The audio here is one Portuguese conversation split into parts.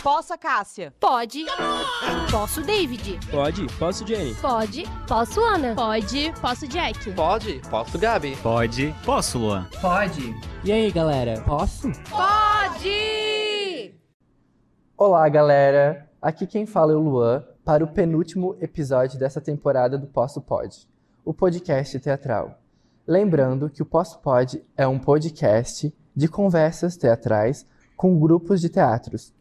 Posso, Cássia? Pode. Posso, David? Pode. Posso, Jenny? Pode. Posso, Ana? Pode. Posso, Jack? Pode. Posso, Gabi? Pode. Posso, Luan? Pode. E aí, galera, posso? Pode! Olá, galera! Aqui quem fala é o Luan para o penúltimo episódio dessa temporada do Posso Pode, o podcast teatral. Lembrando que o Posso Pode é um podcast de conversas teatrais com grupos de teatros.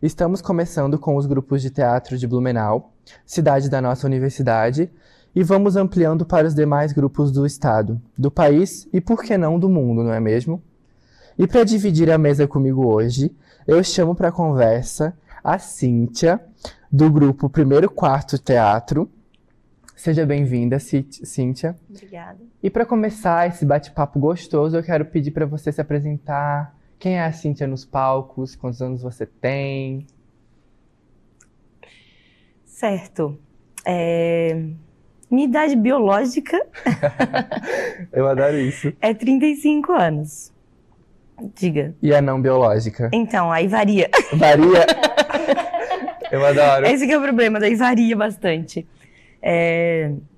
Estamos começando com os grupos de teatro de Blumenau, cidade da nossa universidade, e vamos ampliando para os demais grupos do estado, do país e, por que não, do mundo, não é mesmo? E para dividir a mesa comigo hoje, eu chamo para a conversa a Cíntia, do grupo Primeiro Quarto Teatro. Seja bem-vinda, Cíntia. Obrigada. E para começar esse bate-papo gostoso, eu quero pedir para você se apresentar. Quem é a Cíntia nos palcos? Quantos anos você tem? Certo. Minha idade biológica Eu adoro isso. é 35 anos. Diga. E a não biológica? Então, aí varia. Varia? Eu adoro. Esse que é o problema, daí varia bastante.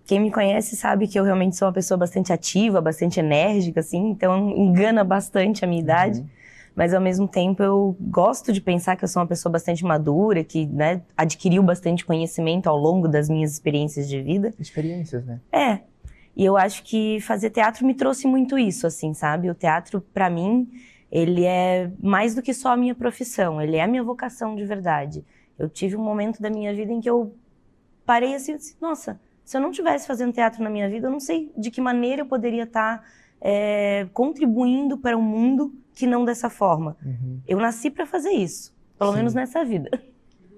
Quem me conhece sabe que eu realmente sou uma pessoa bastante ativa, bastante enérgica, assim, então engana bastante a minha idade. Mas, ao mesmo tempo, eu gosto de pensar que eu sou uma pessoa bastante madura, que, né, adquiriu bastante conhecimento ao longo das minhas experiências de vida. Experiências, né? E eu acho que fazer teatro me trouxe muito isso, assim, sabe? O teatro, pra mim, ele é mais do que só a minha profissão, ele é a minha vocação de verdade. Eu tive um momento da minha vida em que eu parei assim, nossa, se eu não estivesse fazendo teatro na minha vida, eu não sei de que maneira eu poderia estar contribuindo para o mundo que não dessa forma. Eu nasci para fazer isso, pelo menos nessa vida.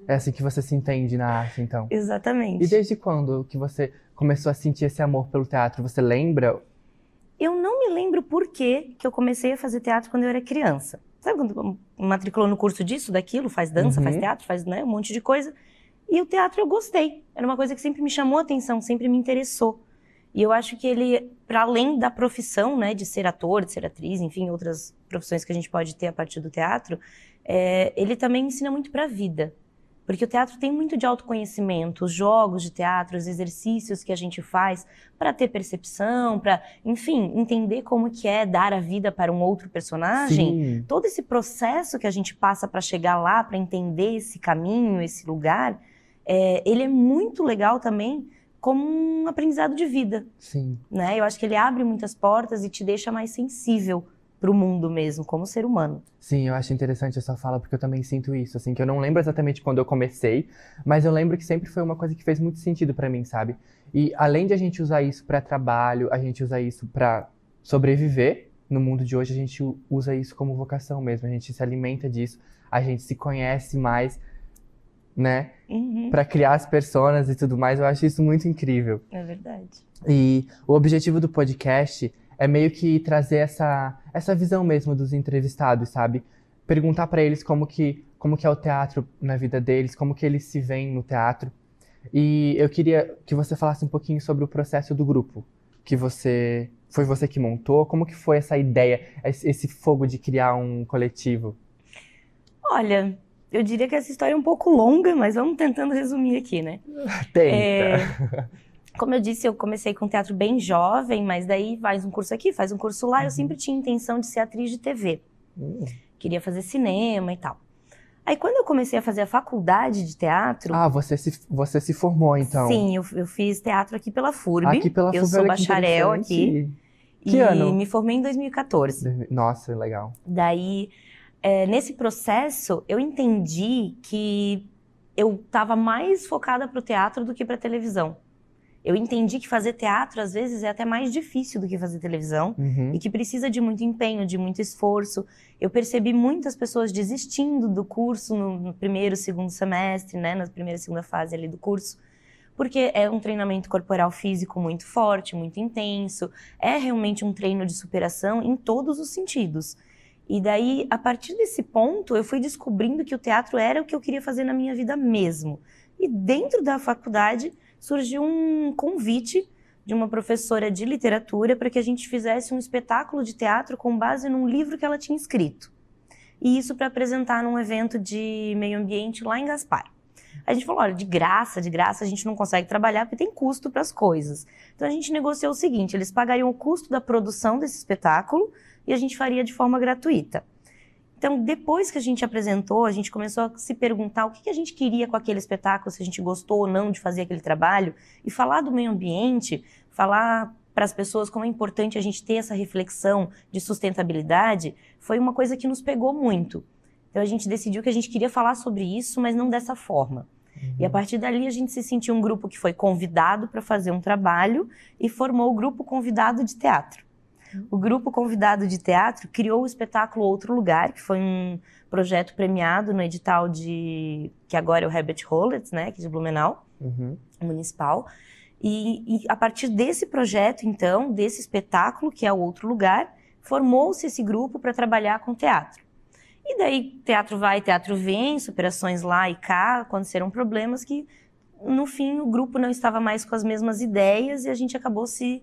É assim que você se entende na arte, então? Exatamente. E desde quando que você começou a sentir esse amor pelo teatro? Você lembra? Eu não me lembro por que eu comecei a fazer teatro quando eu era criança. Sabe quando matriculou no curso disso, daquilo, faz dança, faz teatro, faz, né, um monte de coisa. E o teatro eu gostei. Era uma coisa que sempre me chamou a atenção, sempre me interessou. E eu acho que ele, para além da profissão, né, de ser ator, de ser atriz, enfim, outras profissões que a gente pode ter a partir do teatro, ele também ensina muito para a vida. Porque o teatro tem muito de autoconhecimento, os jogos de teatro, os exercícios que a gente faz para ter percepção, para, enfim, entender como que é dar a vida para um outro personagem. Sim. Todo esse processo que a gente passa para chegar lá, para entender esse caminho, esse lugar, ele é muito legal também como um aprendizado de vida. Sim. Né? Eu acho que ele abre muitas portas e te deixa mais sensível para o mundo mesmo, como ser humano. Sim, eu acho interessante essa fala, porque eu também sinto isso, assim, que eu não lembro exatamente quando eu comecei, mas eu lembro que sempre foi uma coisa que fez muito sentido pra mim, sabe? E além de a gente usar isso pra trabalho, a gente usa isso pra sobreviver no mundo de hoje, a gente usa isso como vocação mesmo, a gente se alimenta disso, a gente se conhece mais, né? Pra criar as personas e tudo mais, eu acho isso muito incrível. É verdade. E o objetivo do podcast é meio que trazer essa visão mesmo dos entrevistados, sabe? Perguntar pra eles como que é o teatro na vida deles, como que eles se veem no teatro. E eu queria que você falasse um pouquinho sobre o processo do grupo, foi você que montou, como que foi essa ideia, esse fogo de criar um coletivo? Olha, eu diria que essa história é um pouco longa, mas vamos tentando resumir aqui, né? Tenta! Como eu disse, eu comecei com teatro bem jovem, mas daí faz um curso aqui, faz um curso lá. Eu sempre tinha intenção de ser atriz de TV. Queria fazer cinema e tal. Aí quando eu comecei a fazer a faculdade de teatro... Ah, você se formou então? Sim, eu fiz teatro aqui pela FURB. Aqui pela FURB, eu sou bacharel aqui. Que ano? E me formei em 2014. Nossa, legal. Daí, nesse processo, eu entendi que eu estava mais focada para o teatro do que para a televisão. Eu entendi que fazer teatro, às vezes, é até mais difícil do que fazer televisão. E que precisa de muito empenho, de muito esforço. Eu percebi muitas pessoas desistindo do curso no primeiro, segundo semestre, né? Na primeira e segunda fase ali do curso. Porque é um treinamento corporal físico muito forte, muito intenso. É realmente um treino de superação em todos os sentidos. E daí, a partir desse ponto, eu fui descobrindo que o teatro era o que eu queria fazer na minha vida mesmo. E dentro da faculdade surgiu um convite de uma professora de literatura para que a gente fizesse um espetáculo de teatro com base num livro que ela tinha escrito. e isso para apresentar num evento de meio ambiente lá em Gaspar. A gente falou, olha, de graça a gente não consegue trabalhar porque tem custo para as coisas. Então a gente negociou o seguinte, eles pagariam o custo da produção desse espetáculo e a gente faria de forma gratuita. Então, depois que a gente apresentou, a gente começou a se perguntar o que a gente queria com aquele espetáculo, se a gente gostou ou não de fazer aquele trabalho, e falar do meio ambiente, falar para as pessoas como é importante a gente ter essa reflexão de sustentabilidade, foi uma coisa que nos pegou muito. Então, a gente decidiu que a gente queria falar sobre isso, mas não dessa forma. E a partir dali, a gente se sentiu um grupo que foi convidado para fazer um trabalho e formou o Grupo Convidado de Teatro. O Grupo Convidado de Teatro criou o espetáculo Outro Lugar, que foi um projeto premiado no edital que agora é o Herbert Rollets, né, aqui de Blumenau, municipal. E a partir desse projeto, então, desse espetáculo, que é o Outro Lugar, formou-se esse grupo para trabalhar com teatro. E daí, teatro vai, teatro vem, superações lá e cá, aconteceram problemas que, no fim, o grupo não estava mais com as mesmas ideias e a gente acabou se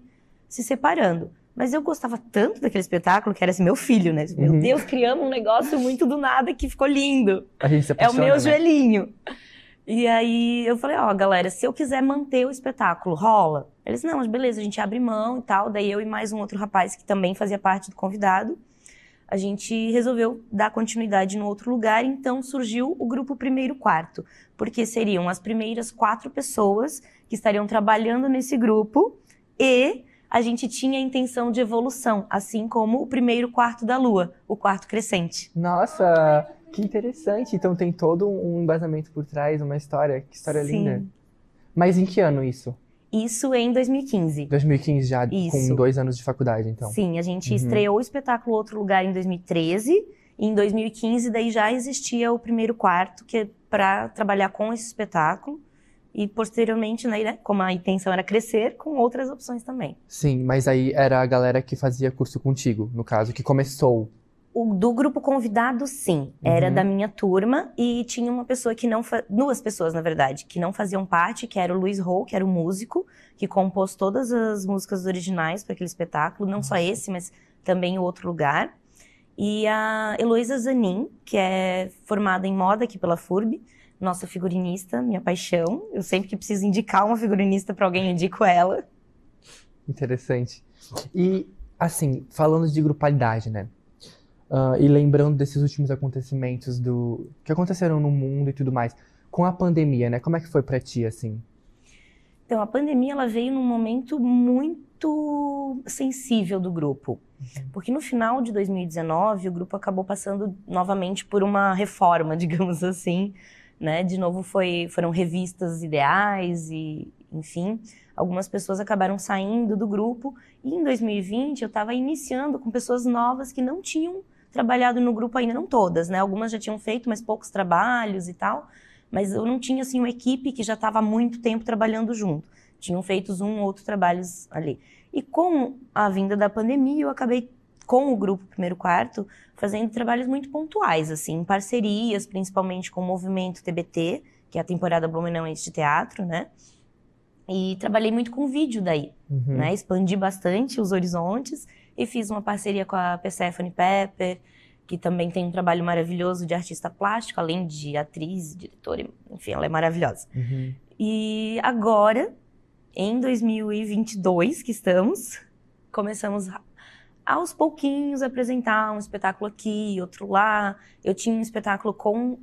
separando. Mas eu gostava tanto daquele espetáculo que era assim, meu filho, né? Meu Deus, criamos um negócio muito do nada que ficou lindo. A gente se É o apaixona, meu né? joelhinho. E aí eu falei, ó, galera, se eu quiser manter o espetáculo, rola? Eles, não, mas beleza, a gente abre mão e tal. Daí eu e mais um outro rapaz que também fazia parte do convidado, a gente resolveu dar continuidade no Outro Lugar, então surgiu o grupo Primeiro Quarto, porque seriam as primeiras 4 pessoas que estariam trabalhando nesse grupo e a gente tinha a intenção de evolução, assim como o primeiro quarto da Lua, o quarto crescente. Nossa, que interessante. Então tem todo um embasamento por trás, uma história. Que história Sim. linda. Mas em que ano isso? Isso em 2015. 2015 já, Isso. com 2 anos de faculdade, então. Sim, a gente estreou o espetáculo Outro Lugar em 2013, e em 2015 daí já existia o primeiro quarto, que é para trabalhar com esse espetáculo, e posteriormente, né, como a intenção era crescer, com outras opções também. Sim, mas aí era a galera que fazia curso contigo, no caso, que começou. O do grupo convidado, sim, era da minha turma, e tinha uma pessoa que não... duas pessoas, na verdade, que não faziam parte, que era o Luiz Rou, que era o músico, que compôs todas as músicas originais para aquele espetáculo, não só esse, mas também o Outro Lugar. E a Heloísa Zanin, que é formada em moda aqui pela FURB, nossa figurinista, minha paixão. Eu sempre que preciso indicar uma figurinista para alguém, eu indico ela. Interessante. E, assim, falando de grupalidade, né? E lembrando desses últimos acontecimentos que aconteceram no mundo e tudo mais. Com a pandemia, né? Como é que foi pra ti, assim? Então, a pandemia, ela veio num momento muito sensível do grupo. Porque no final de 2019, o grupo acabou passando novamente por uma reforma, digamos assim, né? De novo foram revistas ideais e, enfim, algumas pessoas acabaram saindo do grupo. E em 2020 eu estava iniciando com pessoas novas que não tinham trabalhado no grupo ainda, não todas, né? Algumas já tinham feito, mas poucos trabalhos e tal. Mas eu não tinha, assim, uma equipe que já estava há muito tempo trabalhando junto. Tinham feito um ou outro trabalhos ali. E com a vinda da pandemia, eu acabei, com o grupo Primeiro Quarto, fazendo trabalhos muito pontuais, assim, em parcerias, principalmente com o Movimento TBT, que é a temporada Blumenauense de Teatro, né? E trabalhei muito com vídeo daí, né? Expandi bastante os horizontes e fiz uma parceria com a Persephone Pepper, que também tem um trabalho maravilhoso de artista plástico, além de atriz, diretora, enfim, ela é maravilhosa. E agora, em 2022 que estamos, começamos aos pouquinhos a apresentar um espetáculo aqui, outro lá. Eu tinha um espetáculo com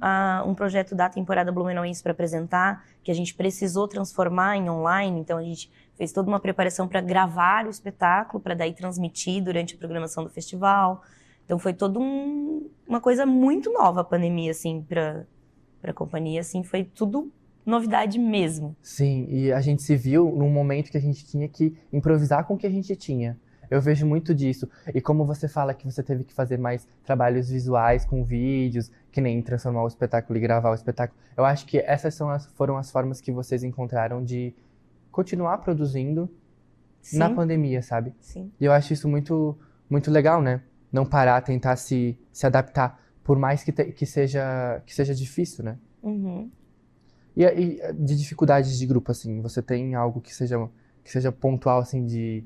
um projeto da temporada Blumenauense para apresentar, que a gente precisou transformar em online, então a gente fez toda uma preparação para gravar o espetáculo, para daí transmitir durante a programação do festival. Então foi toda uma coisa muito nova a pandemia, assim, para a companhia, assim, foi tudo novidade mesmo. Sim, e a gente se viu num momento que a gente tinha que improvisar com o que a gente tinha. Eu vejo muito disso. E como você fala que você teve que fazer mais trabalhos visuais com vídeos, que nem transformar o espetáculo e gravar o espetáculo, eu acho que essas foram as formas que vocês encontraram de continuar produzindo na pandemia, sabe? Sim. E eu acho isso muito, muito legal, né? Não parar, tentar se adaptar, por mais que seja difícil, né? E de dificuldades de grupo, assim, você tem algo que seja pontual, assim, de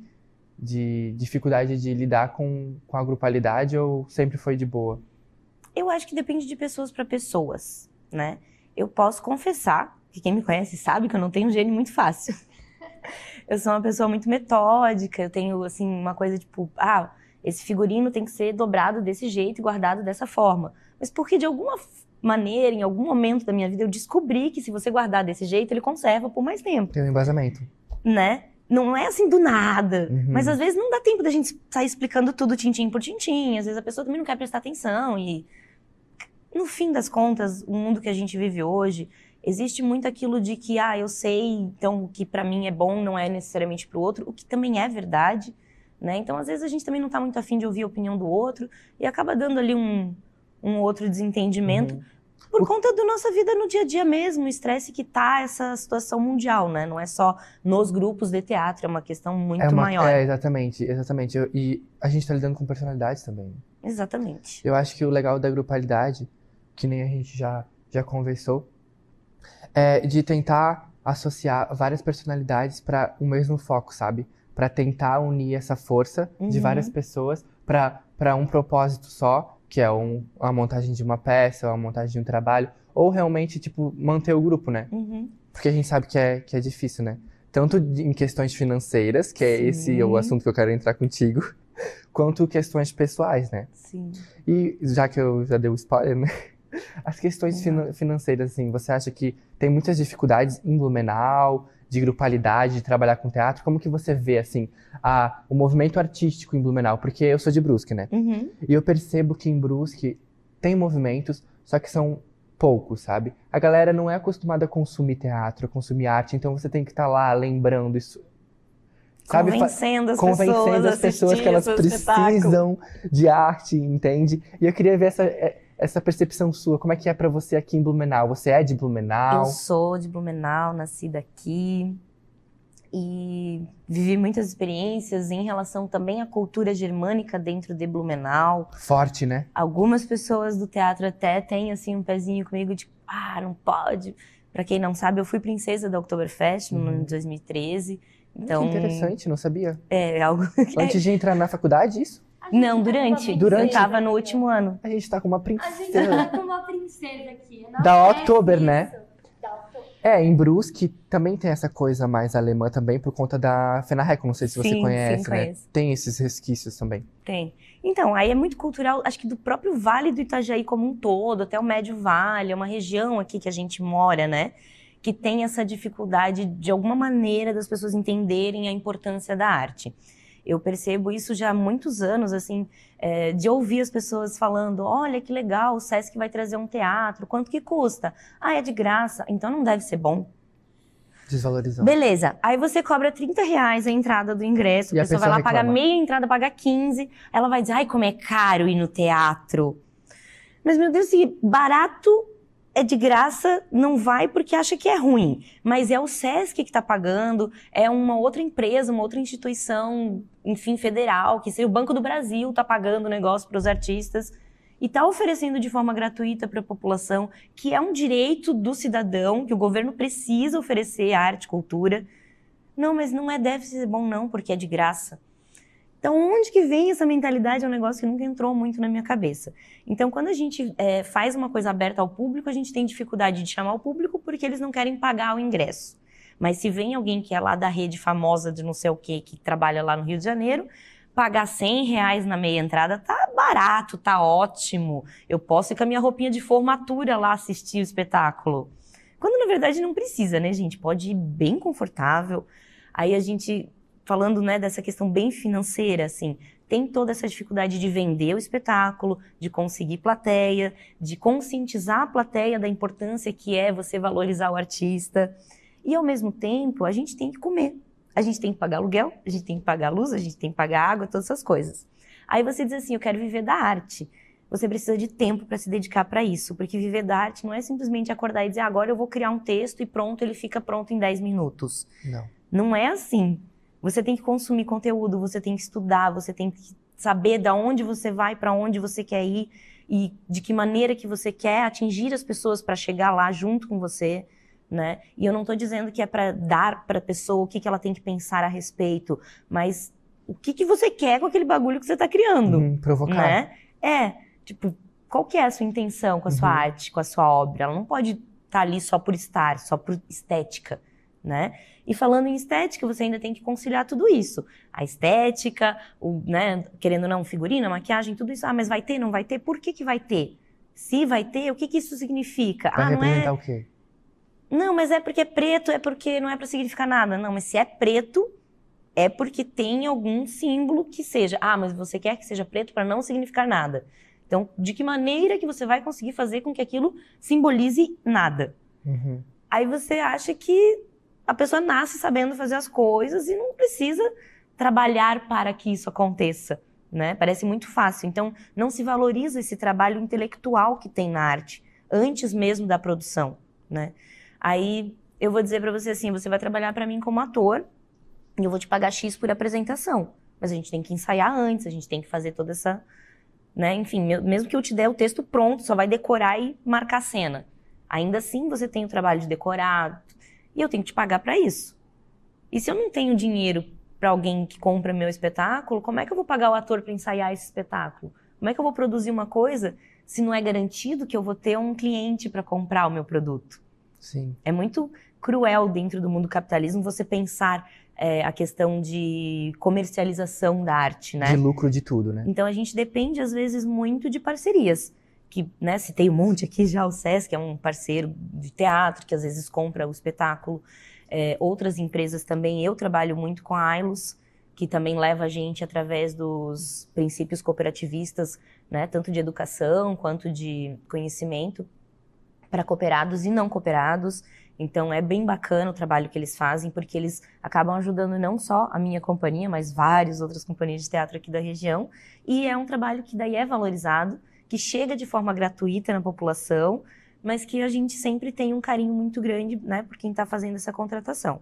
dificuldade de lidar com a grupalidade ou sempre foi de boa? Eu acho que depende de pessoas para pessoas, né? Eu posso confessar, que quem me conhece sabe que eu não tenho um gênio muito fácil. Eu sou uma pessoa muito metódica, eu tenho, assim, uma coisa tipo, esse figurino tem que ser dobrado desse jeito e guardado dessa forma. Mas porque de alguma maneira, em algum momento da minha vida, eu descobri que se você guardar desse jeito, ele conserva por mais tempo. Tem um embasamento. Né? Não é assim do nada. Uhum. Mas às vezes não dá tempo da gente sair explicando tudo tintim por tintim. Às vezes a pessoa também não quer prestar atenção. E, no fim das contas, o mundo que a gente vive hoje, existe muito aquilo de que, eu sei, então o que pra mim é bom não é necessariamente pro outro, o que também é verdade, né? Então, às vezes, a gente também não tá muito afim de ouvir a opinião do outro e acaba dando ali um outro desentendimento por conta da nossa vida no dia a dia mesmo, o estresse que tá essa situação mundial, né? Não é só nos grupos de teatro, é uma questão muito maior. Exatamente. E a gente tá lidando com personalidades também. Exatamente. Eu acho que o legal da grupalidade, que nem a gente já conversou, é de tentar associar várias personalidades para o mesmo foco, sabe? Para tentar unir essa força de várias pessoas para um propósito só, que é a montagem de uma peça, ou a montagem de um trabalho, ou realmente, tipo, manter o grupo, né? Porque a gente sabe que é difícil, né? Tanto em questões financeiras, que é esse o assunto que eu quero entrar contigo, quanto questões pessoais, né? Sim. E já que eu já dei o spoiler, né? As questões financeiras, assim, você acha que tem muitas dificuldades em Blumenau, de grupalidade, de trabalhar com teatro? Como que você vê, assim, o movimento artístico em Blumenau? Porque eu sou de Brusque, né? E eu percebo que em Brusque tem movimentos, só que são poucos, sabe? A galera não é acostumada a consumir teatro, a consumir arte, então você tem que estar lá lembrando isso. Sabe? Convencendo as pessoas que elas precisam de arte, entende? E eu queria ver essa percepção sua, como é que é pra você aqui em Blumenau? Você é de Blumenau? Eu sou de Blumenau, nascida aqui e vivi muitas experiências em relação também à cultura germânica dentro de Blumenau. Forte, né? Algumas pessoas do teatro até têm assim um pezinho comigo de, não pode. Pra quem não sabe, eu fui princesa da Oktoberfest no ano de 2013. Então, que interessante, não sabia. É algo que... Antes de entrar na faculdade, isso? Não, durante. Eu tava no último ano. A gente tá com uma A gente princesa. tá com uma princesa aqui. Da Oktober, né? Da Oktober. Em Brusque também tem essa coisa mais alemã também, por conta da Fenarreco, não sei se você conhece, né? Conheço. Tem esses resquícios também. Tem. Então, aí é muito cultural, acho que do próprio Vale do Itajaí como um todo, até o Médio Vale, é uma região aqui que a gente mora, né? Que tem essa dificuldade, de alguma maneira, das pessoas entenderem a importância da arte. Eu percebo isso já há muitos anos, assim, de ouvir as pessoas falando, olha que legal, o Sesc vai trazer um teatro, quanto que custa? É de graça, então não deve ser bom. Desvalorizando. Beleza, aí você cobra R$30 a entrada do ingresso, a pessoa vai lá, paga meia entrada, paga 15, ela vai dizer, como é caro ir no teatro. Mas, meu Deus, se barato é de graça, não vai porque acha que é ruim. Mas é o Sesc que está pagando, é uma outra empresa, uma outra instituição, enfim, federal, que seria o Banco do Brasil, está pagando o negócio para os artistas e está oferecendo de forma gratuita para a população, que é um direito do cidadão, que o governo precisa oferecer arte, cultura. Não, mas não deve ser bom não, porque é de graça. Então, onde que vem essa mentalidade é um negócio que nunca entrou muito na minha cabeça. Então, quando a gente faz uma coisa aberta ao público, a gente tem dificuldade de chamar o público porque eles não querem pagar o ingresso. Mas se vem alguém que é lá da rede famosa de não sei o quê, que trabalha lá no Rio de Janeiro, pagar R$100 na meia entrada tá barato, tá ótimo. Eu posso ir com a minha roupinha de formatura lá assistir o espetáculo. Quando, na verdade, não precisa, né, gente? Pode ir bem confortável. Aí a gente... Falando, né, dessa questão bem financeira, assim, tem toda essa dificuldade de vender o espetáculo, de conseguir plateia, de conscientizar a plateia da importância que é você valorizar o artista. E, ao mesmo tempo, a gente tem que comer. A gente tem que pagar aluguel, a gente tem que pagar luz, a gente tem que pagar água, todas essas coisas. Aí você diz assim, eu quero viver da arte. Você precisa de tempo para se dedicar para isso, porque viver da arte não é simplesmente acordar e dizer, agora eu vou criar um texto e pronto, ele fica pronto em 10 minutos. Não. Não é assim. Você tem que consumir conteúdo, você tem que estudar, você tem que saber de onde você vai, para onde você quer ir e de que maneira que você quer atingir as pessoas para chegar lá junto com você, né? E eu não estou dizendo que é para dar para a pessoa o que ela tem que pensar a respeito, mas o que você quer com aquele bagulho que você está criando, Provocar. né? Tipo, qual que é a sua intenção com a sua arte, com a sua obra? Ela não pode estar ali só por estar, só por estética, né? E falando em estética, você ainda tem que conciliar tudo isso. A estética, né, querendo ou não, figurino, maquiagem, tudo isso. Ah, mas vai ter, não vai ter? Por que vai ter? Se vai ter, o que isso significa? Vai representar o quê? Não, mas é porque é preto, é porque não é para significar nada. Não, mas se é preto, é porque tem algum símbolo que seja. Ah, mas você quer que seja preto para não significar nada. Então, de que maneira que você vai conseguir fazer com que aquilo simbolize nada? Aí você acha que a pessoa nasce sabendo fazer as coisas e não precisa trabalhar para que isso aconteça, né? Parece muito fácil. Então, não se valoriza esse trabalho intelectual que tem na arte, antes mesmo da produção, né? Aí, eu vou dizer para você assim, você vai trabalhar para mim como ator e eu vou te pagar X por apresentação. Mas a gente tem que ensaiar antes, a gente tem que fazer toda essa... né? Enfim, mesmo que eu te der o texto pronto, só vai decorar e marcar a cena. Ainda assim, você tem o trabalho de decorar e eu tenho que te pagar para isso. E se eu não tenho dinheiro para alguém que compra meu espetáculo, como é que eu vou pagar o ator para ensaiar esse espetáculo? Como é que eu vou produzir uma coisa se não é garantido que eu vou ter um cliente para comprar o meu produto? Sim. É muito cruel dentro do mundo do capitalismo você pensar a questão de comercialização da arte, né? De lucro de tudo, né? Então a gente depende, às vezes, muito de parcerias. Que, né, citei um monte aqui já, o Sesc é um parceiro de teatro, que às vezes compra o espetáculo. Outras empresas também, eu trabalho muito com a Ailos, que também leva a gente através dos princípios cooperativistas, né, tanto de educação quanto de conhecimento, para cooperados e não cooperados. Então é bem bacana o trabalho que eles fazem, porque eles acabam ajudando não só a minha companhia, mas várias outras companhias de teatro aqui da região. E é um trabalho que daí é valorizado, que chega de forma gratuita na população, mas que a gente sempre tem um carinho muito grande, né, por quem está fazendo essa contratação.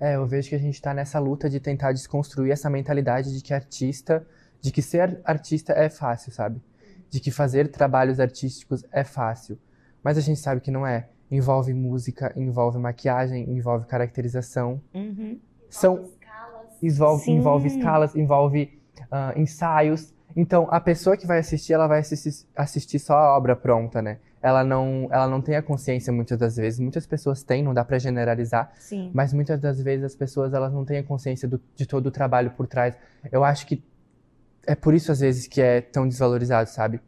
Eu vejo que a gente está nessa luta de tentar desconstruir essa mentalidade de que ser artista é fácil, sabe? De que fazer trabalhos artísticos é fácil. Mas a gente sabe que não é. Envolve música, envolve maquiagem, envolve caracterização. Envolve escalas, envolve ensaios. Então, a pessoa que vai assistir, ela vai assistir só a obra pronta, né? Ela não tem a consciência muitas das vezes. Muitas pessoas têm, não dá pra generalizar. Sim. Mas muitas das vezes as pessoas elas não têm a consciência de todo o trabalho por trás. Eu acho que é por isso, às vezes, que é tão desvalorizado, sabe?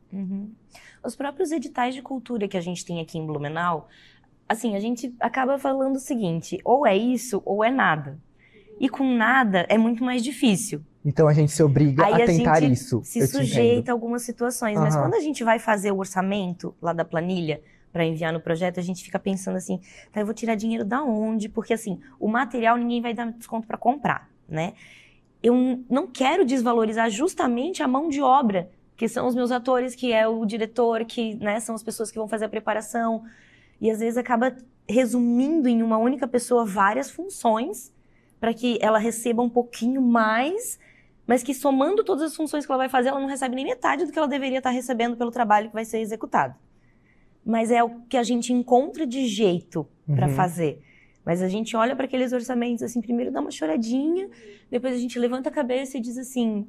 Os próprios editais de cultura que a gente tem aqui em Blumenau, assim, a gente acaba falando o seguinte, ou é isso, ou é nada. E com nada é muito mais difícil. Então a gente se obriga Aí a tentar gente isso. se sujeita a algumas situações. Mas quando a gente vai fazer o orçamento lá da planilha para enviar no projeto, a gente fica pensando assim, tá, eu vou tirar dinheiro da onde? Porque assim, o material ninguém vai dar desconto para comprar, né? Eu não quero desvalorizar justamente a mão de obra, que são os meus atores, que é o diretor, que, né, são as pessoas que vão fazer a preparação. E às vezes acaba resumindo em uma única pessoa várias funções para que ela receba um pouquinho mais, mas que somando todas as funções que ela vai fazer, ela não recebe nem metade do que ela deveria estar recebendo pelo trabalho que vai ser executado. Mas é o que a gente encontra de jeito para fazer. Mas a gente olha para aqueles orçamentos assim, primeiro dá uma choradinha, depois a gente levanta a cabeça e diz assim,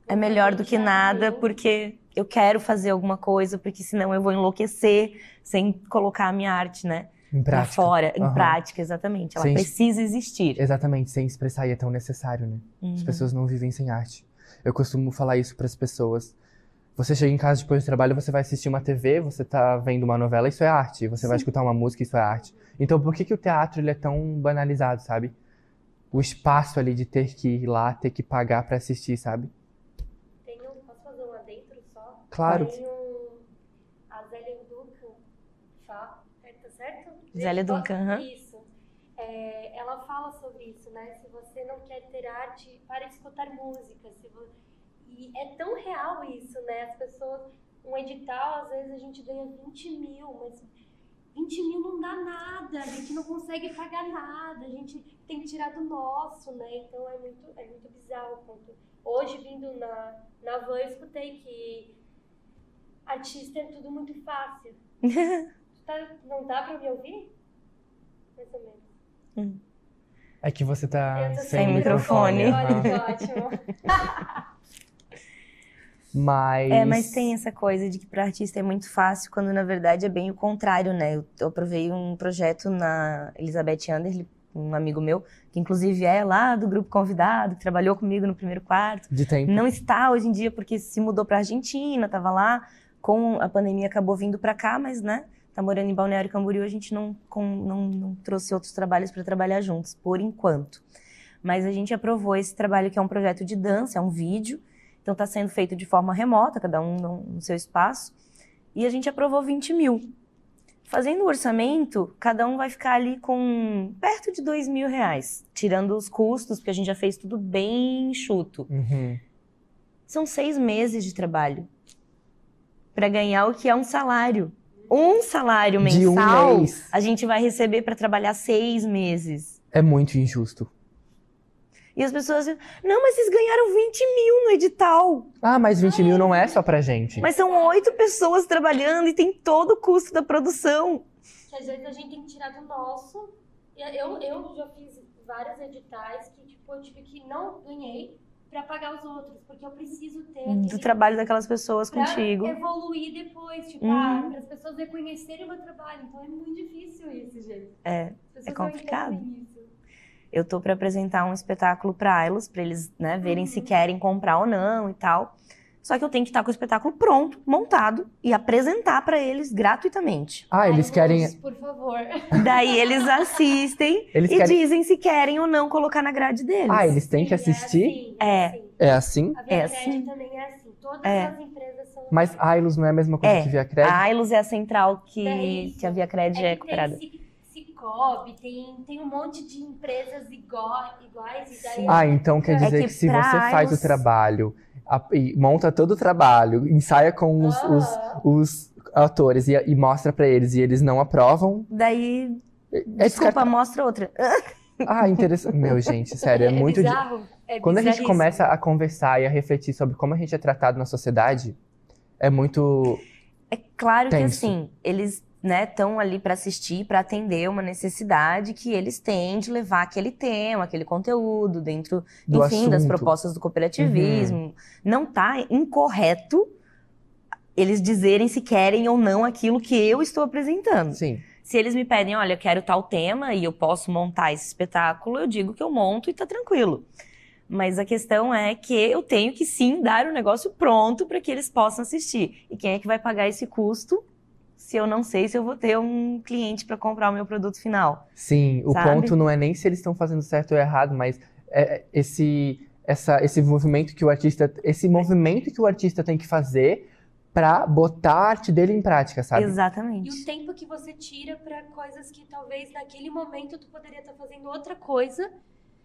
é melhor do que nada, porque eu quero fazer alguma coisa, porque senão eu vou enlouquecer sem colocar a minha arte, né? Em pra prática. fora, em prática, exatamente. Ela precisa existir. Exatamente, sem expressar e é tão necessário, né? As pessoas não vivem sem arte. Eu costumo falar isso para as pessoas. Você chega em casa depois do trabalho, você vai assistir uma TV, você tá vendo uma novela, isso é arte. Você vai escutar uma música, isso é arte. Então por que o teatro ele é tão banalizado, sabe? O espaço ali de ter que ir lá, ter que pagar para assistir, sabe? Posso fazer um adentro só? Claro. Tem a Zélia Duncan, tá certo? Zélia Duncan, Isso. Ela fala sobre isso, né? Se você não quer ter arte, para de escutar música. E é tão real isso, né? As pessoas, um edital, às vezes a gente ganha 20 mil, mas 20 mil não dá nada, a gente não consegue pagar nada, a gente tem que tirar do nosso, né? Então é muito bizarro. Hoje, vindo na van, eu escutei que artista é tudo muito fácil. Não dá pra me ouvir? Mais ou menos. É que você tá sem microfone. Olha que ótimo. Mas tem essa coisa de que para artista é muito fácil, quando na verdade é bem o contrário, né? Eu aprovei um projeto na Elizabeth Anderle, um amigo meu, que inclusive é lá do grupo convidado, que trabalhou comigo no primeiro quarto. De tempo. Não está hoje em dia porque se mudou para Argentina, tava lá, com a pandemia acabou vindo para cá, mas né? Tá morando em Balneário Camboriú, a gente não trouxe outros trabalhos para trabalhar juntos, por enquanto. Mas a gente aprovou esse trabalho, que é um projeto de dança, é um vídeo. Então está sendo feito de forma remota, cada um no seu espaço. E a gente aprovou 20 mil. Fazendo o orçamento, cada um vai ficar ali com perto de R$2.000. Tirando os custos, porque a gente já fez tudo bem enxuto. Uhum. São 6 meses de trabalho para ganhar o que é um salário. Um salário De um mensal, mês. a gente vai receber para trabalhar 6 meses. É muito injusto. E as pessoas dizem, não, mas vocês ganharam 20 mil no edital. Ah, mas 20 mil não é só pra gente. Mas são 8 pessoas trabalhando e tem todo o custo da produção. Que às vezes a gente tem que tirar do nosso. Eu já fiz vários editais que, tipo, eu tive que não ganhei pra pagar os outros, porque eu preciso ter Do trabalho daquelas pessoas pra contigo. evoluir depois, tipo, para as pessoas reconhecerem o meu trabalho. Então é muito difícil isso, gente. É As pessoas é não complicado. entendem isso. Eu tô para apresentar um espetáculo para eles, né, verem se querem comprar ou não e tal. Só que eu tenho que estar com o espetáculo pronto, montado e apresentar para eles gratuitamente. Ah, eles Ai, querem. Luz, por favor. Daí eles assistem Eles e querem- dizem se querem ou não colocar na grade deles. Ah, eles têm que Sim, assistir? É assim. É assim? A Via É Cred assim. também é assim. Todas É. as empresas são Mas Ailos não é a mesma coisa É. que Via Cred? A Ailos é a central É que isso. a Via Cred é que cooperada. tem Cicobi, tem um monte de empresas iguais e daí Ah, então quer dizer que que se pra você faz Ailos- o trabalho, e monta todo o trabalho, ensaia com os atores e mostra pra eles e eles não aprovam, Daí, é desculpa, descartável. mostra outra. Ah, interessante. Meu, gente, sério, é muito... bizarro. É Quando a gente bizarríssimo. começa a conversar e a refletir sobre como a gente é tratado na sociedade, é muito... É claro que Tenso. assim, eles estão ali para assistir, para atender uma necessidade que eles têm de levar aquele tema, aquele conteúdo dentro, Do enfim, das assunto. propostas do cooperativismo. Não tá incorreto eles dizerem se querem ou não aquilo que eu estou apresentando. Sim. Se eles me pedem, olha, eu quero tal tema e eu posso montar esse espetáculo, eu digo que eu monto e tá tranquilo. Mas a questão é que eu tenho que sim dar o negócio pronto para que eles possam assistir. E quem é que vai pagar esse custo se eu não sei se eu vou ter um cliente para comprar o meu produto final? Sim, o Sabe? ponto não é nem se eles estão fazendo certo ou errado, mas esse movimento que o artista tem que fazer pra botar a arte dele em prática, sabe? E Exatamente. o tempo que você tira pra coisas que talvez naquele momento tu poderia estar fazendo outra coisa.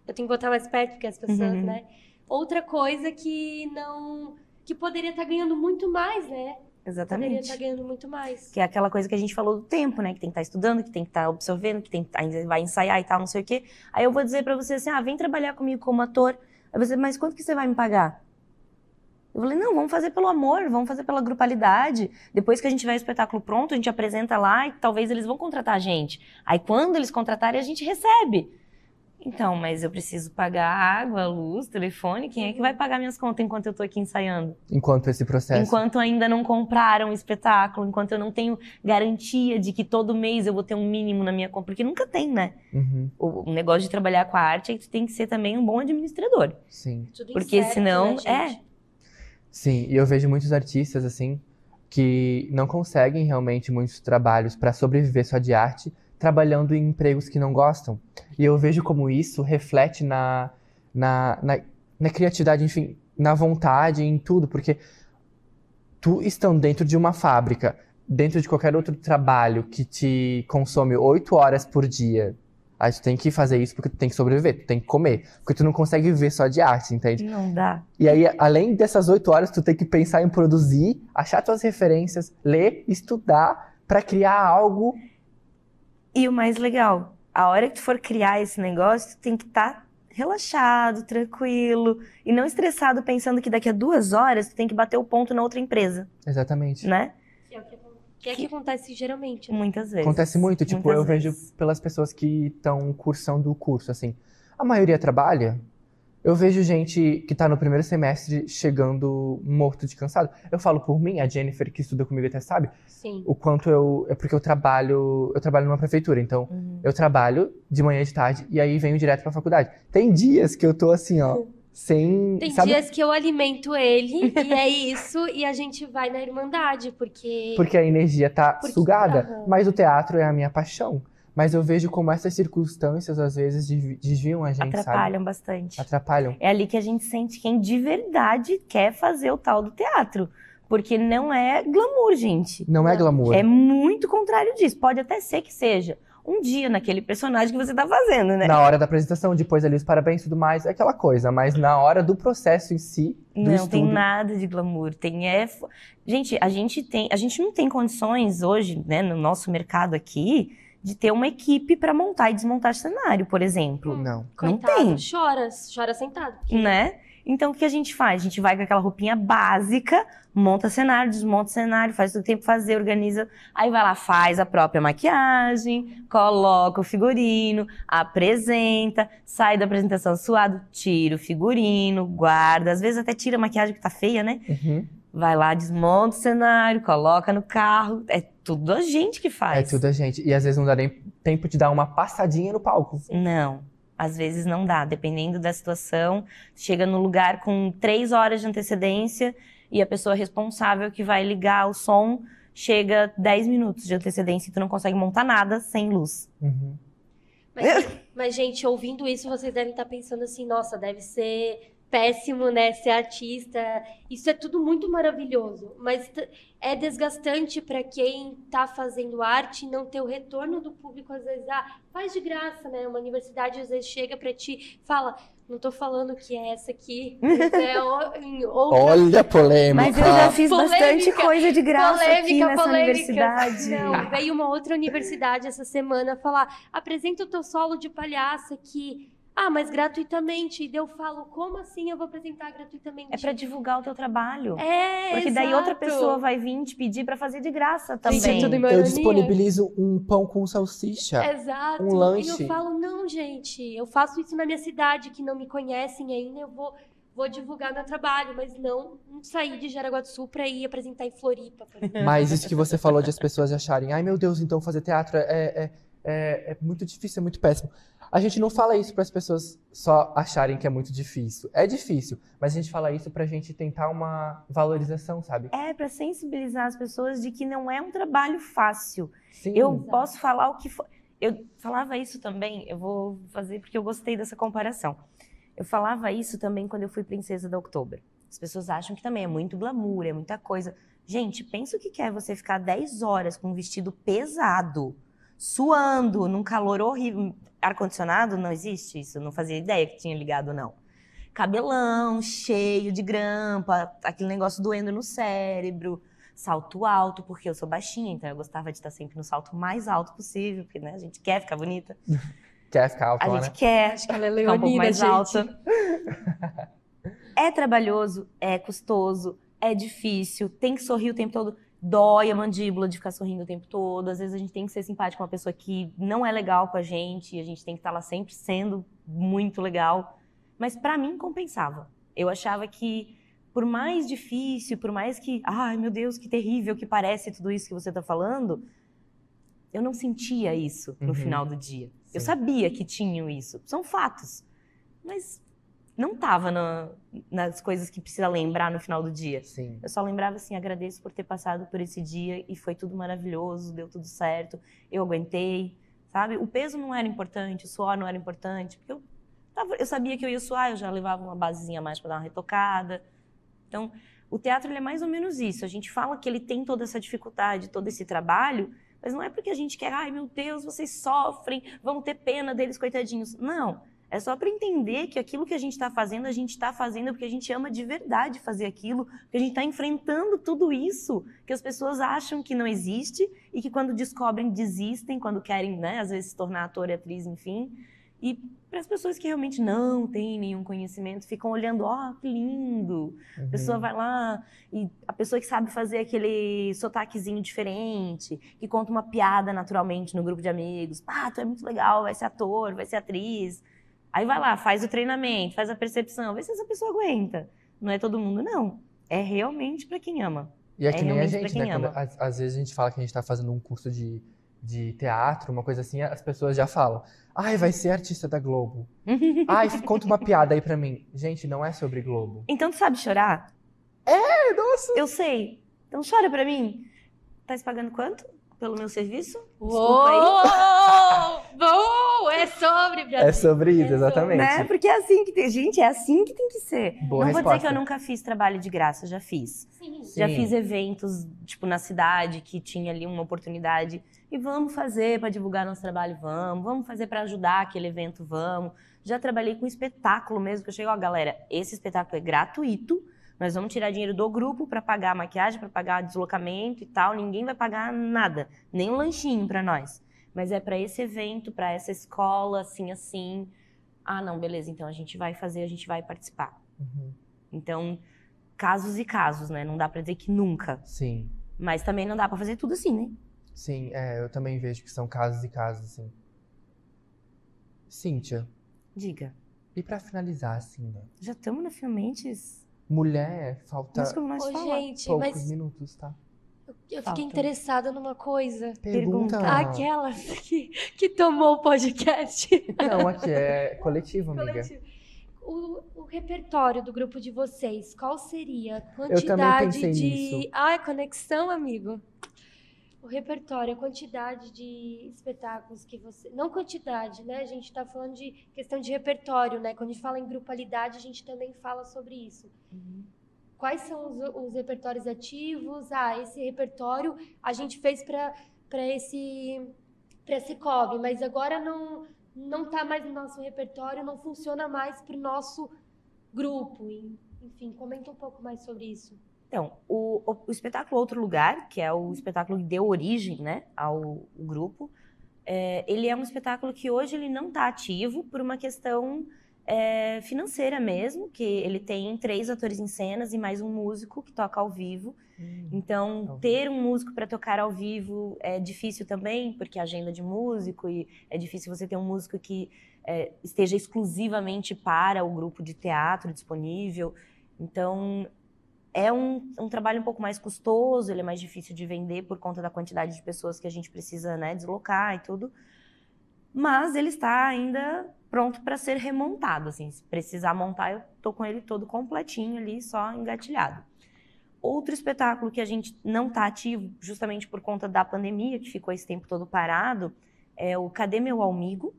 Eu tenho que botar mais perto porque as pessoas, Uhum. né? Outra coisa que não... Que poderia estar ganhando muito mais, né? Poderia Exatamente. estar ganhando muito mais. Que é aquela coisa que a gente falou do tempo, né? Que tem que estar estudando, que tem que estar absorvendo, que tem que vai ensaiar e tal, não sei o quê. Aí eu vou dizer pra você assim, vem trabalhar comigo como ator. Aí você, mas quanto que você vai me pagar? Eu falei, não, vamos fazer pelo amor, vamos fazer pela grupalidade. Depois que a gente tiver o espetáculo pronto, a gente apresenta lá e talvez eles vão contratar a gente. Aí quando eles contratarem, a gente recebe. Então, mas eu preciso pagar água, luz, telefone. Quem é que vai pagar minhas contas enquanto eu tô aqui ensaiando? Enquanto esse processo. Enquanto ainda não compraram o espetáculo, enquanto eu não tenho garantia de que todo mês eu vou ter um mínimo na minha conta. Porque nunca tem, né? Uhum, O negócio de trabalhar com a arte é que tu tem que ser também um bom administrador. sim. Tudo Porque incerto, senão, né, gente? Sim, e eu vejo muitos artistas, assim, que não conseguem realmente muitos trabalhos para sobreviver só de arte, trabalhando em empregos que não gostam. E eu vejo como isso reflete na criatividade, enfim, na vontade, em tudo, porque tu estando dentro de uma fábrica, dentro de qualquer outro trabalho que te consome 8 horas por dia, aí tu tem que fazer isso porque tu tem que sobreviver, tu tem que comer, porque tu não consegue viver só de arte, entende? Não dá. E aí, além dessas 8 horas, tu tem que pensar em produzir, achar tuas referências, ler, estudar pra criar algo. E o mais legal, a hora que tu for criar esse negócio, tu tem que estar relaxado, tranquilo e não estressado pensando que daqui a 2 horas tu tem que bater o ponto na outra empresa, Exatamente. né? Que é que acontece geralmente, né? Muitas vezes. Acontece muito, tipo, Muitas eu vejo vezes. pelas pessoas que estão cursando o curso, assim. A maioria trabalha, Eu vejo gente que tá no primeiro semestre chegando morto de cansado. Eu falo por mim, a Jennifer, que estuda comigo até sabe, Sim. o quanto é porque eu trabalho numa prefeitura, então eu trabalho de manhã e de tarde e aí venho direto pra faculdade. Tem dias que eu tô assim, ó, sem... Tem sabe? dias que eu alimento ele e é isso, e a gente vai na Irmandade, porque... Porque a energia tá sugada, aham. mas o teatro é a minha paixão. Mas eu vejo como essas circunstâncias, às vezes, desviam a gente, Atrapalham sabe? bastante. Atrapalham. É ali que a gente sente quem de verdade quer fazer o tal do teatro. Porque não é glamour, gente. Não é glamour. É muito contrário disso. Pode até ser que seja um dia naquele personagem que você tá fazendo, né? Na hora da apresentação, depois ali os parabéns e tudo mais, é aquela coisa. Mas na hora do processo em si, do Não estudo... tem nada de glamour. Gente, a gente não tem condições hoje, né, no nosso mercado aqui, de ter uma equipe para montar e desmontar cenário, por exemplo. Não. Coitado, tem. chora sentado. porque- Né? Então, o que a gente faz? A gente vai com aquela roupinha básica, monta cenário, desmonta cenário, faz tudo que tem que fazer, organiza. Aí vai lá, faz a própria maquiagem, coloca o figurino, apresenta, sai da apresentação suado, tira o figurino, guarda. Às vezes até tira a maquiagem que tá feia, né? Uhum. Vai lá, desmonta o cenário, coloca no carro. É tudo a gente que É faz. tudo a gente. E às vezes não dá nem tempo de dar uma passadinha no palco. Não, às vezes não dá, dependendo da situação. Chega no lugar com 3 horas de antecedência e a pessoa responsável que vai ligar o som chega 10 minutos de antecedência e tu não consegue montar nada sem luz. Uhum. Mas, gente, ouvindo isso, vocês devem estar pensando assim, nossa, deve ser péssimo, né, ser artista. Isso é tudo muito maravilhoso, mas é desgastante para quem tá fazendo arte e não ter o retorno do público, às vezes, faz de graça, né? Uma universidade às vezes chega para ti e fala, não tô falando que é essa aqui, em outra... Olha a polêmica. Mas eu já fiz Polêmica, bastante coisa de graça aqui nessa universidade. Não, veio uma outra universidade essa semana falar, apresenta o teu solo de palhaço aqui. Mas gratuitamente. E daí eu falo, como assim eu vou apresentar gratuitamente? É pra divulgar o teu trabalho. Porque Porque daí outra pessoa vai vir te pedir pra fazer de graça também. Gente, é tudo Eu disponibilizo um pão com salsicha. Exato. Um lanche. E eu falo, não, gente, eu faço isso na minha cidade, que não me conhecem ainda, eu vou divulgar meu trabalho, mas não sair de Jaraguá do Sul pra ir apresentar em Floripa. por exemplo. Mas isso que você falou de as pessoas acharem, ai meu Deus, então fazer teatro é muito difícil, é muito péssimo. A gente não fala isso para as pessoas só acharem que é muito difícil. É difícil, mas a gente fala isso pra gente tentar uma valorização, sabe? É pra sensibilizar as pessoas de que não é um trabalho fácil. Sim. Eu posso falar o que for. Eu falava isso também, eu vou fazer porque eu gostei dessa comparação. Eu falava isso também quando eu fui princesa da Oktober. As pessoas acham que também é muito glamour, é muita coisa. Gente, pensa o que é você ficar 10 horas com um vestido pesado, suando, num calor horrível. Ar-condicionado não existe isso, eu não fazia ideia que tinha ligado, não. Cabelão, cheio de grampa, aquele negócio doendo no cérebro, salto alto, porque eu sou baixinha, então eu gostava de estar sempre no salto mais alto possível, porque né, a gente quer ficar bonita. Quer ficar alta, A né? gente quer Acho que ela é ficar um pouco leonina, mais gente. alta. É trabalhoso, é custoso, é difícil, tem que sorrir o tempo todo. Dói a mandíbula de ficar sorrindo o tempo todo. Às vezes a gente tem que ser simpático com uma pessoa que não é legal com a gente. A gente tem que estar lá sempre sendo muito legal. Mas pra mim compensava. Eu achava que por mais difícil, por mais que... Ai, meu Deus, que terrível que parece tudo isso que você tá falando. Eu não sentia isso no final do dia. Eu sabia que tinham isso. São fatos. Mas não tava nas coisas que precisa lembrar no final do dia. Sim. Eu só lembrava assim, agradeço por ter passado por esse dia e foi tudo maravilhoso, deu tudo certo, eu aguentei, sabe? O peso não era importante, o suor não era importante, porque eu sabia que eu ia suar, eu já levava uma basezinha a mais para dar uma retocada. Então, o teatro ele é mais ou menos isso. A gente fala que ele tem toda essa dificuldade, todo esse trabalho, mas não é porque a gente quer, ai meu Deus, vocês sofrem, vamos ter pena deles, coitadinhos. Não. É só para entender que aquilo que a gente está fazendo porque a gente ama de verdade fazer aquilo, porque a gente está enfrentando tudo isso que as pessoas acham que não existe e que quando descobrem desistem, quando querem, né, às vezes se tornar ator e atriz, enfim. E para as pessoas que realmente não têm nenhum conhecimento, ficam olhando, que lindo. A pessoa vai lá e a pessoa que sabe fazer aquele sotaquezinho diferente, que conta uma piada naturalmente no grupo de amigos. Tu é muito legal, vai ser ator, vai ser atriz. Aí vai lá, faz o treinamento, faz a percepção, vê se essa pessoa aguenta. Não é todo mundo, não. É realmente pra quem ama. E é que nem a realmente gente, pra quem né? Quando, ama. às vezes a gente fala que a gente tá fazendo um curso de teatro, uma coisa assim, as pessoas já falam, ai, vai ser artista da Globo. Ai, conta uma piada aí pra mim. Gente, não é sobre Globo. Então tu sabe chorar? Nossa! Eu sei. Então chora pra mim. Tá se pagando quanto pelo meu serviço? Desculpa aí. Uou! Bom! É sobre, Brasil. É sobre isso, sobre, exatamente. Né? Porque é assim que tem. Gente, é assim que tem que ser. Boa Não vou dizer resposta. que eu nunca fiz trabalho de graça, já fiz. Sim. Já Sim. fiz eventos, tipo, na cidade, que tinha ali uma oportunidade. E vamos fazer para divulgar nosso trabalho, vamos fazer para ajudar aquele evento, vamos. Já trabalhei com espetáculo mesmo, que eu chego, ó, galera, esse espetáculo é gratuito, nós vamos tirar dinheiro do grupo para pagar a maquiagem, para pagar deslocamento e tal, ninguém vai pagar nada, nem um lanchinho para nós. Mas é para esse evento, para essa escola, assim, assim. Ah, não, beleza, então a gente vai fazer, a gente vai participar. Uhum. Então, casos e casos, né? Não dá pra dizer que nunca. Sim. Mas também não dá pra fazer tudo assim, né? Sim, eu também vejo que são casos e casos, assim. Cíntia, Diga. e pra finalizar, assim, né? Já estamos na finalmente. Mulher, falta Mas como nós Ô, falar? gente, poucos mas minutos, tá? eu Falta. fiquei interessada numa coisa. Pergunta. Aquelas que tomou o podcast. Não, aqui é coletivo, amiga. O repertório do grupo de vocês, qual seria a também quantidade pensei de... nisso. Ah, é conexão, amigo. O repertório, a quantidade de espetáculos que você... Não quantidade, né? A gente tá falando de questão de repertório, né? Quando a gente fala em grupalidade, a gente também fala sobre isso. Quais são os repertórios ativos? Ah, esse repertório a gente fez para esse COB, mas agora não tá mais no nosso repertório, não funciona mais para o nosso grupo. Enfim, comenta um pouco mais sobre isso. Então, o espetáculo Outro Lugar, que é o espetáculo que deu origem, né, ao grupo, ele é um espetáculo que hoje ele não está ativo por uma questão financeira mesmo, que ele tem 3 atores em cenas e mais um músico que toca ao vivo. Então, ter um músico para tocar ao vivo é difícil também, porque a agenda de músico, e é difícil você ter um músico que esteja exclusivamente para o grupo de teatro disponível. Então, é um trabalho um pouco mais custoso, ele é mais difícil de vender por conta da quantidade de pessoas que a gente precisa, né, deslocar e tudo. Mas ele está ainda pronto para ser remontado, assim. Se precisar montar, eu tô com ele todo completinho ali, só engatilhado. Outro espetáculo que a gente não está ativo, justamente por conta da pandemia, que ficou esse tempo todo parado, é o Cadê Meu Amigo?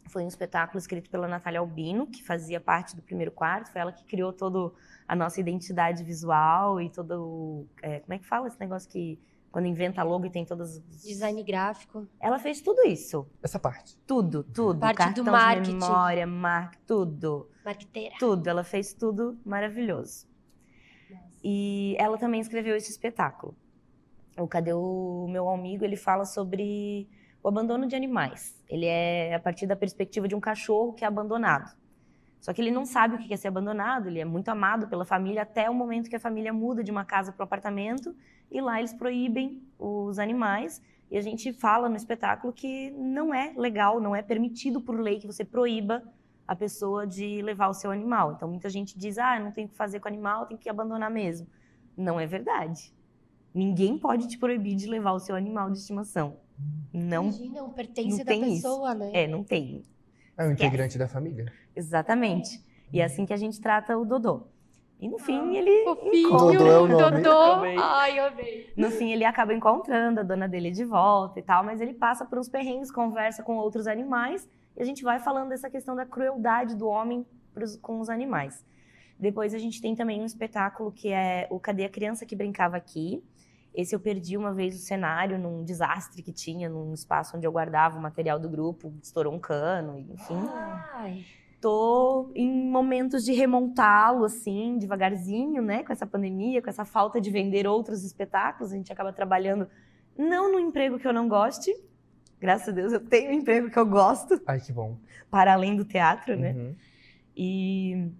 Foi um espetáculo escrito pela Natália Albino, que fazia parte do Primeiro Quarto. Foi ela que criou toda a nossa identidade visual e todo o... como é que fala esse negócio que... Quando inventa logo e tem todas... Design gráfico. Ela fez tudo isso. Essa parte. Tudo. Parte Cartão do marketing. de memória, tudo. Marqueteira. Tudo. Ela fez tudo maravilhoso. E ela também escreveu esse espetáculo. O Cadê o Meu Amigo? Ele fala sobre o abandono de animais. Ele é a partir da perspectiva de um cachorro que é abandonado. Só que ele não sabe o que é ser abandonado, ele é muito amado pela família até o momento que a família muda de uma casa para um apartamento e lá eles proíbem os animais. E a gente fala no espetáculo que não é legal, não é permitido por lei que você proíba a pessoa de levar o seu animal. Então muita gente diz, não tem o que fazer com o animal, tem que abandonar mesmo. Não é verdade. Ninguém pode te proibir de levar o seu animal de estimação. Não pertence não da tem pessoa, isso. né? Não tem. É um integrante da família. Exatamente. E é assim que a gente trata o Dodô. E no fim ele Fofinho. Dodô é o nome. Dodô. Também. Ai, eu amei. No fim ele acaba encontrando a dona dele de volta e tal, mas ele passa por uns perrengues, conversa com outros animais e a gente vai falando dessa questão da crueldade do homem com os animais. Depois a gente tem também um espetáculo que é o Cadê a Criança que Brincava Aqui? Esse eu perdi uma vez o cenário num desastre que tinha num espaço onde eu guardava o material do grupo, estourou um cano, enfim. Ai. Tô em momentos de remontá-lo, assim, devagarzinho, né? Com essa pandemia, com essa falta de vender outros espetáculos. A gente acaba trabalhando não no emprego que eu não goste. Graças a Deus eu tenho um emprego que eu gosto, Ai, que bom. para além do teatro, né? Uhum. E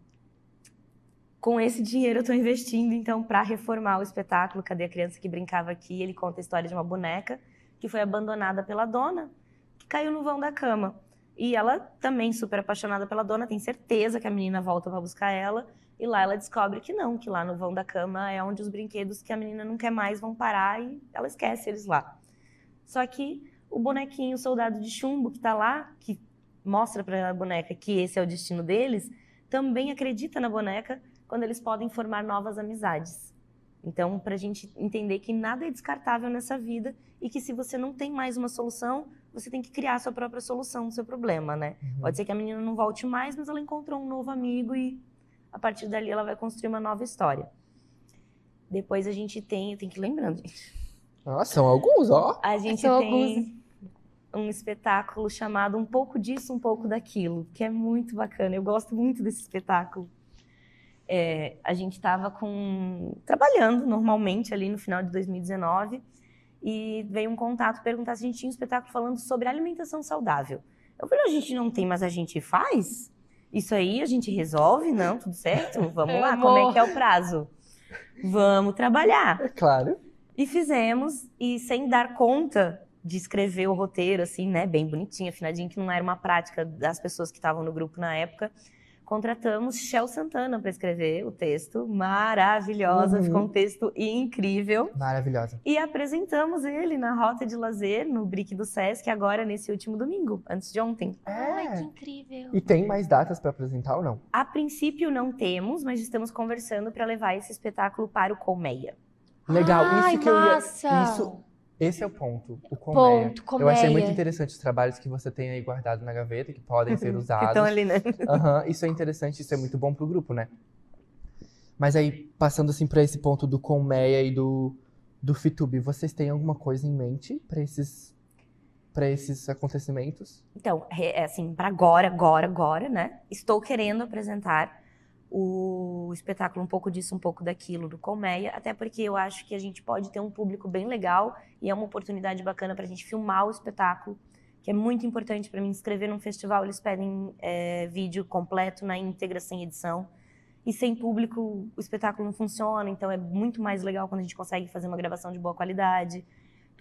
com esse dinheiro eu tô investindo, então, para reformar o espetáculo Cadê a Criança que Brincava Aqui? Ele conta a história de uma boneca que foi abandonada pela dona, que caiu no vão da cama. E ela também super apaixonada pela dona, tem certeza que a menina volta pra buscar ela. E lá ela descobre que não, que lá no vão da cama é onde os brinquedos que a menina não quer mais vão parar e ela esquece eles lá. Só que o bonequinho, o soldado de chumbo que tá lá, que mostra pra boneca que esse é o destino deles, também acredita na boneca quando eles podem formar novas amizades. Então, pra gente entender que nada é descartável nessa vida e que se você não tem mais uma solução, você tem que criar a sua própria solução do seu problema, né? Pode ser que a menina não volte mais, mas ela encontrou um novo amigo e a partir dali ela vai construir uma nova história. Depois a gente tem, eu tenho que ir lembrando, gente. Nossa, são alguns, ó. A gente São tem um espetáculo chamado Um Pouco Disso, Um Pouco Daquilo, que é muito bacana. Eu gosto muito desse espetáculo. A gente estava trabalhando normalmente ali no final de 2019 e veio um contato perguntar se a gente tinha um espetáculo falando sobre alimentação saudável. Eu falei, a gente não tem, mas a gente faz? Isso aí a gente resolve? Não, tudo certo? Vamos lá, como é que é o prazo? Vamos trabalhar. É claro. E fizemos, e sem dar conta de escrever o roteiro, assim, né, bem bonitinho, afinadinho, que não era uma prática das pessoas que estavam no grupo na época, contratamos Shel Santana para escrever o texto, maravilhosa, ficou um texto incrível. Maravilhosa. E apresentamos ele na Rota de Lazer, no Brick do Sesc, agora nesse último domingo, antes de ontem. Ai, que incrível. E tem mais datas para apresentar ou não? A princípio não temos, mas estamos conversando para levar esse espetáculo para o Colmeia. Legal, Ai, isso que eu ia... massa! Esse é o ponto, o Colmeia. Colmeia. Eu achei muito interessante os trabalhos que você tem aí guardado na gaveta, que podem ser usados. Que estão ali, né? Isso é interessante, isso é muito bom pro grupo, né? Mas aí, passando assim pra esse ponto do Colmeia e do Fitube, vocês têm alguma coisa em mente pra esses acontecimentos? Então, assim, para agora, né? Estou querendo apresentar o espetáculo Um Pouco Disso, Um Pouco Daquilo, do Colmeia, até porque eu acho que a gente pode ter um público bem legal e é uma oportunidade bacana pra gente filmar o espetáculo, que é muito importante para mim. Inscrever num festival, eles pedem vídeo completo, na íntegra, sem edição. E sem público, o espetáculo não funciona, então é muito mais legal quando a gente consegue fazer uma gravação de boa qualidade,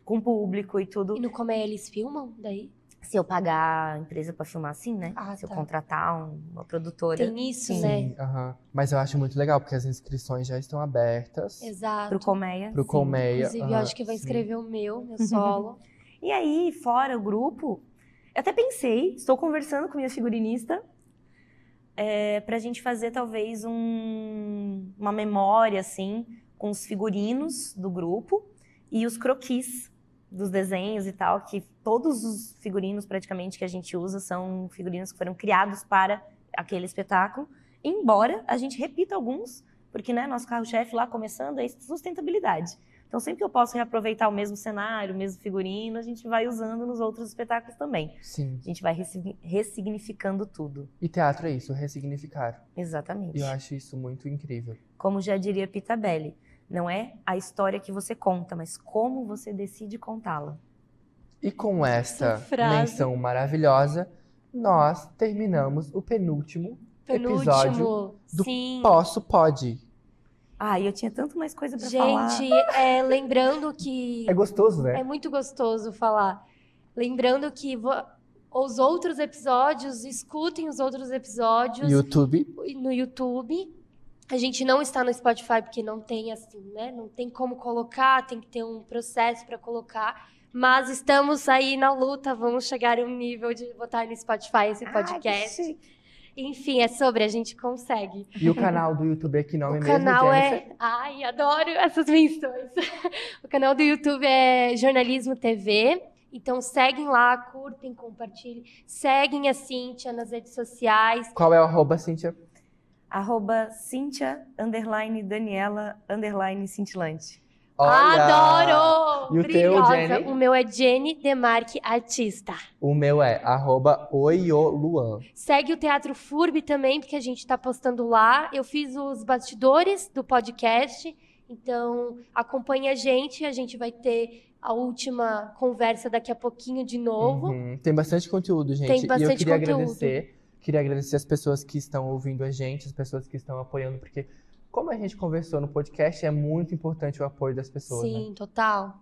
com público e tudo. E no Colmeia eles filmam daí? Se eu pagar a empresa pra filmar assim, né? Ah, Se eu tá. contratar uma produtora. Tem isso, Sim. né? Mas eu acho muito legal, porque as inscrições já estão abertas Exato. Pro Colmeia. pro sim. Colmeia. Inclusive, eu acho que vai escrever o meu solo. E aí, fora o grupo, eu até pensei, estou conversando com minha figurinista, pra gente fazer talvez uma memória, assim, com os figurinos do grupo e os croquis dos desenhos e tal, que todos os figurinos praticamente que a gente usa são figurinos que foram criados para aquele espetáculo, embora a gente repita alguns, porque, né, nosso carro-chefe lá começando é sustentabilidade. Então, sempre que eu posso reaproveitar o mesmo cenário, o mesmo figurino, a gente vai usando nos outros espetáculos também. Sim. A gente vai ressignificando tudo. E teatro é isso, ressignificar. Exatamente. E eu acho isso muito incrível. Como já diria Pitabelli, não é a história que você conta, mas como você decide contá-la. E com essa frase. menção maravilhosa, nós terminamos o penúltimo episódio do sim. Posso Pode. Ah, eu tinha tanto mais coisa pra falar. Gente, lembrando que É gostoso, né? é muito gostoso falar. Lembrando que os outros episódios, escutem os outros episódios YouTube. no YouTube. A gente não está no Spotify porque não tem assim, né? Não tem como colocar, tem que ter um processo para colocar. Mas estamos aí na luta, vamos chegar a um nível de botar no Spotify esse podcast. Enfim, a gente consegue. E o canal do YouTube é que nome O mesmo, canal Jennifer? Ai, adoro essas menções. O canal do YouTube é Jornalismo TV. Então seguem lá, curtem, compartilhem. Seguem a Cíntia nas redes sociais. Qual é o arroba, Cíntia? @Cíntia_Daniela_cintilante. Adoro! E o teu, Brilhosa. Jenny? O meu é Jenny Demarque Artista. O meu é @oioluan. Segue o Teatro FURB também, porque a gente está postando lá. Eu fiz os bastidores do podcast, então acompanha a gente vai ter a última conversa daqui a pouquinho de novo. Tem bastante conteúdo, gente. Tem bastante e eu conteúdo. queria agradecer as pessoas que estão ouvindo a gente, as pessoas que estão apoiando, porque como a gente conversou no podcast, é muito importante o apoio das pessoas, Sim, né? total.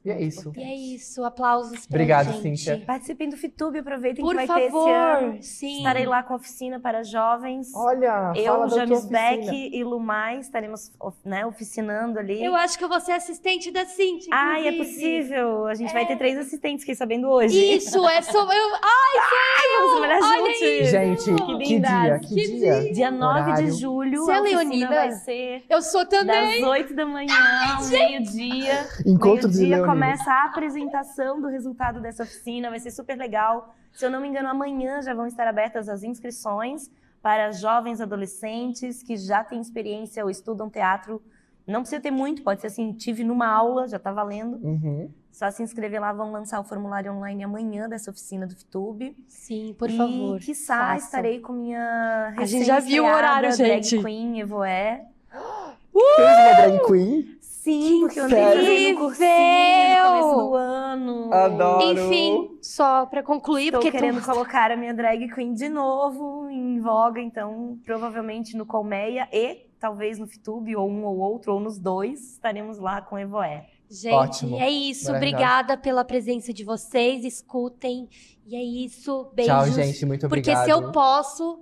E é isso. E é isso, aplausos pra Obrigado, gente. Cíntia. Participem do FITUB, aproveitem Por que vai ter esse favor, ano. sim. Estarei lá com oficina para jovens. Olha, Eu, fala da tua James Beck oficina. e Lumai estaremos, né, oficinando ali. Eu acho que eu vou ser assistente da Cintia. Ai, é inclusive. possível. A gente vai ter 3 assistentes, fiquei sabendo hoje. Isso, é só. Vamos trabalhar Olha juntos. Gente, Que que lindas. dia, que dia. Dia 9 de Horário. julho, Você é a oficina leonina? vai ser Eu sou também. das 8 da manhã ao meio-dia. Encontro de Meio-dia leoninas. começa a apresentação do resultado dessa oficina, vai ser super legal. Se eu não me engano, amanhã já vão estar abertas as inscrições para jovens adolescentes que já têm experiência ou estudam teatro. Não precisa ter muito, pode ser assim, tive numa aula, já tá valendo. Uhum. Só se inscrever lá, vão lançar o formulário online amanhã dessa oficina do FITUB. Sim, por favor. E, quiçá, façam. estarei com minha A gente já viu o recém-estreada horário, drag gente. queen, Evoé. Tens uma drag queen? Sim, porque eu andei sério? fazendo cursinho no começo do Incrível! ano. Adoro. Enfim, só pra concluir, Estou porque querendo colocar a minha drag queen de novo em voga, então provavelmente no Colmeia e talvez no FITUB, ou um ou outro, ou nos dois, estaremos lá com Evoé. Gente, Ótimo. é isso. Maravilhoso. Obrigada pela presença de vocês. Escutem. E é isso. Beijos. Tchau, gente. Muito Porque obrigado. se eu posso,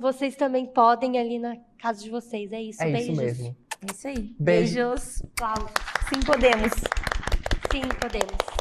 vocês também podem ali na casa de vocês. É isso. É Beijos. isso mesmo. É isso aí. Beijo. Beijos. Aplausos. Sim, podemos. Sim, podemos.